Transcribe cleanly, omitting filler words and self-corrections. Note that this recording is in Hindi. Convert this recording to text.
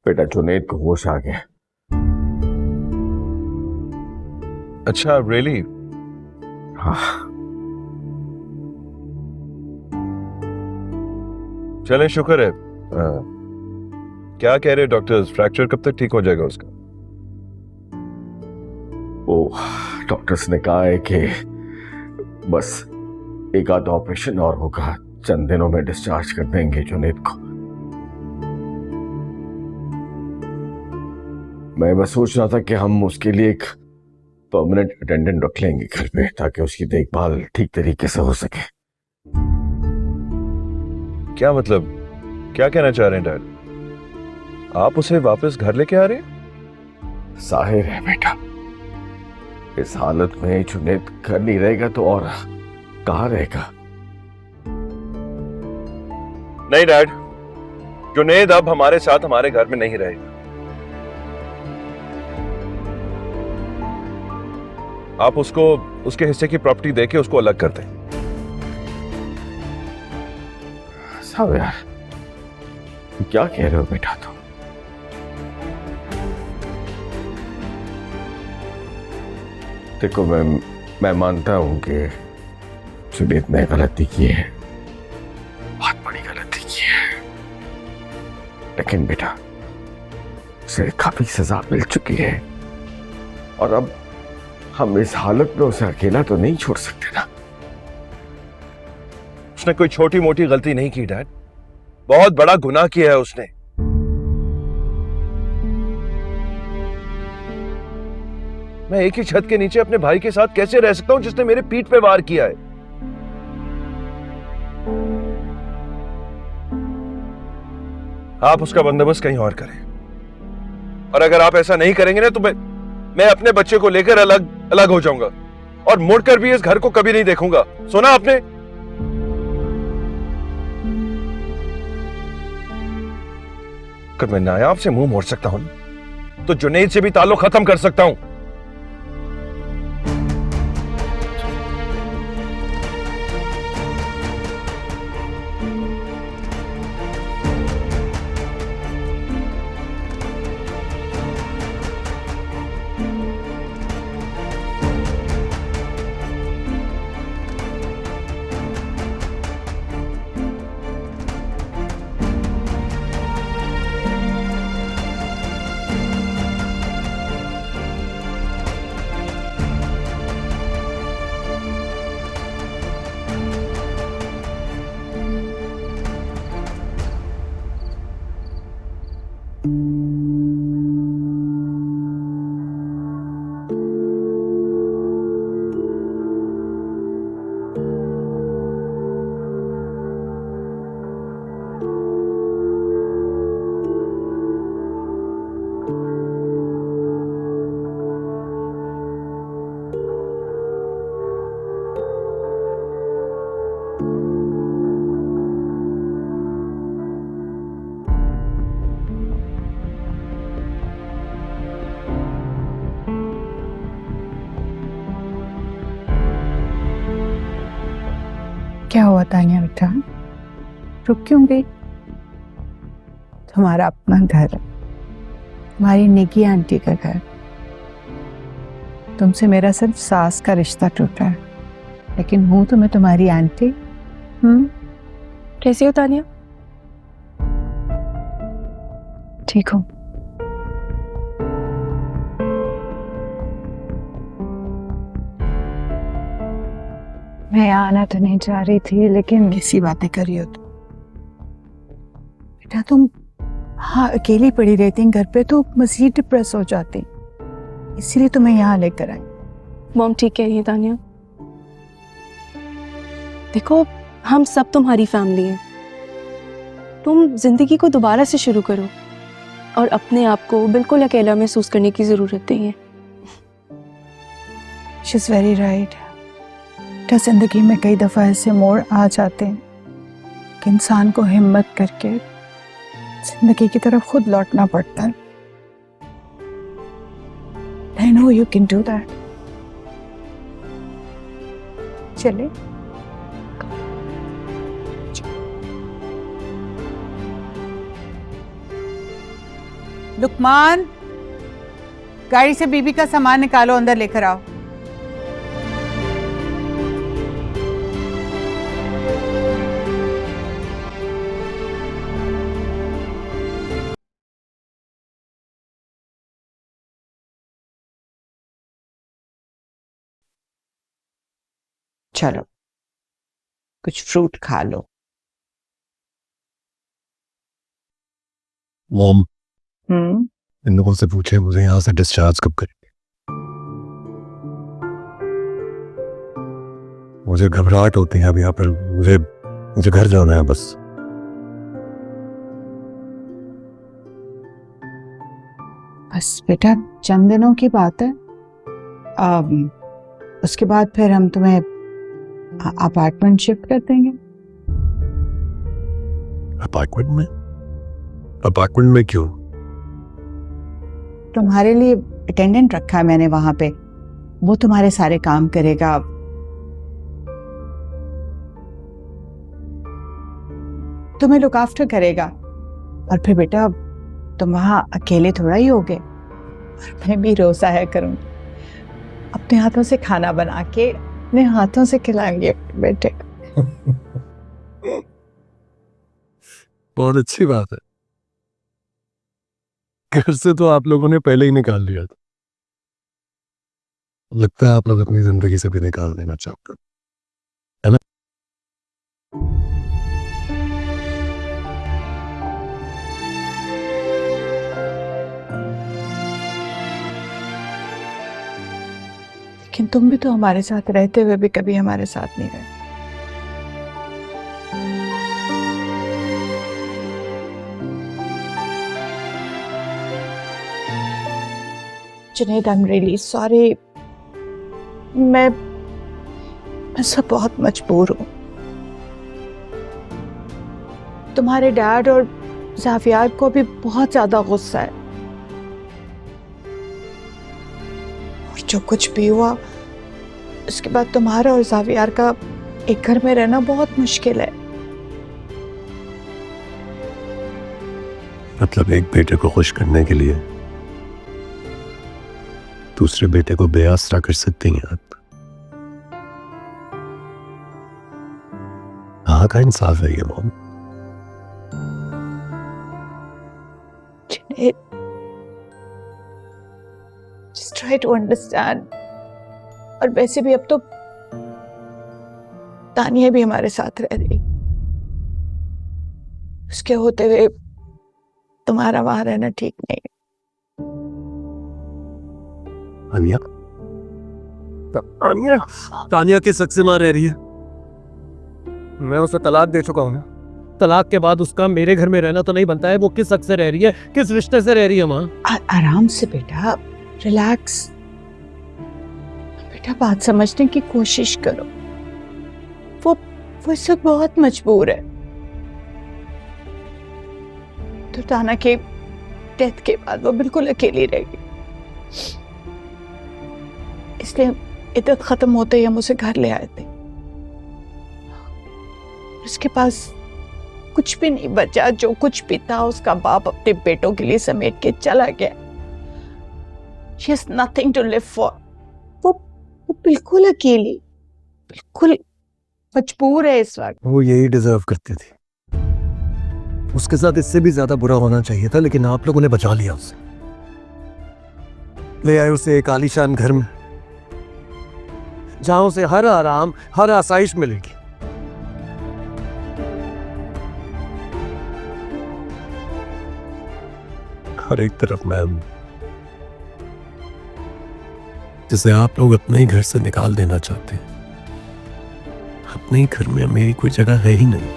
बेटा जुनैद को होश आ गया। अच्छा रियली? हाँ चले शुक्र है। क्या कह रहे डॉक्टर्स, फ्रैक्चर कब तक ठीक हो जाएगा उसका? वो डॉक्टर्स ने कहा है कि बस एक आध ऑपरेशन और होगा, चंद दिनों में डिस्चार्ज कर देंगे जुनैद को। मैं बस सोच रहा था कि हम उसके लिए एक परमानेंट अटेंडेंट रख लेंगे घर पे, ताकि उसकी देखभाल ठीक तरीके से हो सके। क्या मतलब, क्या कहना चाह रहे हैं डैड? आप उसे वापस घर लेके आ रहे हैं? जाहिर है बेटा, इस हालत में जुनैद घर नहीं रहेगा तो और कहाँ रहेगा? नहीं डैड, जुनैद अब हमारे साथ हमारे घर में नहीं रहेगा। आप उसको उसके हिस्से की प्रॉपर्टी देके उसको अलग कर दें। साहब यार, क्या कह रहे हो बेटा तुम? देखो मैं मानता हूं कि जुनैद ने गलती की है, बहुत बड़ी गलती की है, लेकिन बेटा उसे काफी सजा मिल चुकी है और अब हम इस हालत में उसे अकेला तो नहीं छोड़ सकते ना। उसने कोई छोटी मोटी गलती नहीं की डैड, बहुत बड़ा गुनाह किया है उसने। मैं एक ही छत के नीचे अपने भाई के साथ कैसे रह सकता हूं जिसने मेरे पीठ पे वार किया है? आप उसका बंदोबस्त कहीं और करें, और अगर आप ऐसा नहीं करेंगे ना तो मैं अपने बच्चे को लेकर अलग अलग हो जाऊंगा और मुड़कर भी इस घर को कभी नहीं देखूंगा। सुना आपने? अगर मैं नायाब से मुंह मोड़ सकता हूं तो जुनैद से भी ताल्लुक खत्म कर सकता हूं। क्या हुआ तानिया बेटा, रुक क्यों गई? तुम्हारा अपना घर है, तुम्हारी निकी आंटी का घर। तुमसे मेरा सिर्फ सास का रिश्ता टूटा है, लेकिन हूं तो मैं तुम्हारी आंटी। कैसी हो तानिया? ठीक हूँ। मैं यहाँ आना तो नहीं चाह रही थी, लेकिन कैसी बातें कर रही हो तुम? बेटा तुम हाँ अकेली पड़ी रहती घर पे तो मजीद डिप्रेस हो जाती, इसीलिए तो मैं यहाँ लेकर आई। मॉम ठीक कह रही है तानिया, देखो हम सब तुम्हारी फैमिली हैं। तुम जिंदगी को दोबारा से शुरू करो और अपने आप को बिल्कुल अकेला महसूस करने की जरूरत नहीं है। She is very right. जिंदगी में कई दफा ऐसे मोड़ आ जाते हैं कि इंसान को हिम्मत करके जिंदगी की तरफ खुद लौटना पड़ता है। I know you can do that. चले लुकमान, गाड़ी से बीबी का सामान निकालो, अंदर लेकर आओ। चलो कुछ फ्रूट खा लो। मॉम, इन लोगों से पूछे मुझे यहाँ से डिस्चार्ज कब करेंगे। मुझे घबराहट होती है अभी यहाँ पर। मुझे घर जाना है बस। बस बेटा चंद दिनों की बात है। उसके बाद फिर हम तुम्हें अपार्टमेंट शिफ्ट कर देंगे। अपार्टमेंट में? अपार्टमेंट में क्यों? तुम्हारे लिए अटेंडेंट रखा है मैंने वहां पे, वो तुम्हारे सारे काम करेगा। तुम्हें लुक आफ्टर करेगा। और फिर बेटा तुम वहां अकेले थोड़ा ही होगे, मैं भी रोज आया करूंगी। अपने हाथों से खाना बना के अपने हाथों से खिलाएंगे बेटे। बहुत अच्छी बात है। घर से तो आप लोगों ने पहले ही निकाल दिया था। लगता है आप लोग अपनी जिंदगी से भी निकाल देना चाहते हो, है ना? लेकिन तुम भी तो हमारे साथ रहते हुए भी कभी हमारे साथ नहीं रहे। Junaid, I am really sorry. मैं सब बहुत मजबूर हूं। तुम्हारे डैड और ज़ाफियार को भी बहुत ज्यादा गुस्सा है, और जो कुछ भी हुआ उसके बाद तुम्हारा और ज़ाफियार का एक घर में रहना बहुत मुश्किल है। मतलब एक बेटे को खुश करने के लिए दूसरे बेटे को बेआसरा कर सकती हैं आप? कहाँ का इंसाफ है ये mom? Just try to understand। और वैसे भी अब तो तानिया भी हमारे साथ रह रही, उसके होते हुए तुम्हारा वहां रहना ठीक नहीं है। तानिया? तानिया? तानिया किस हक से वहां रह रही है? मैं उसे तलाक दे चुका हूँ ना। तलाक के बाद उसका मेरे घर में रहना तो नहीं बनता है। वो किस हक से रह रही है, किस रिश्ते से रह रही है माँ? आराम से बेटा, रिलैक्स। बेटा बात समझने की कोशिश करो। वो इस वक्त बहुत मजबूर है। तो ताना के डेथ के बाद वो बिल्कुल अकेली रहेगी, इसलिए इद्दत खत्म होते ही हम उसे घर ले आए थे। उसके पास कुछ भी नहीं बचा, जो कुछ भी था उसका बाप अपने बेटों के लिए समेट के चला गया। She has nothing to live for। वो बिल्कुल अकेली, बिल्कुल मजबूर है इस वक्त। वो यही डिजर्व करती थी। उसके साथ इससे भी ज्यादा बुरा होना चाहिए था, लेकिन आप लोगों ने बचा लिया उसे। ले आए उसे एक आलीशान घर में, जहां उसे हर आराम, हर आसाइश मिलेगी। और एक तरफ मैं, जिसे आप लोग अपने ही घर से निकाल देना चाहते हैं। अपने ही घर में मेरी कोई जगह है ही नहीं।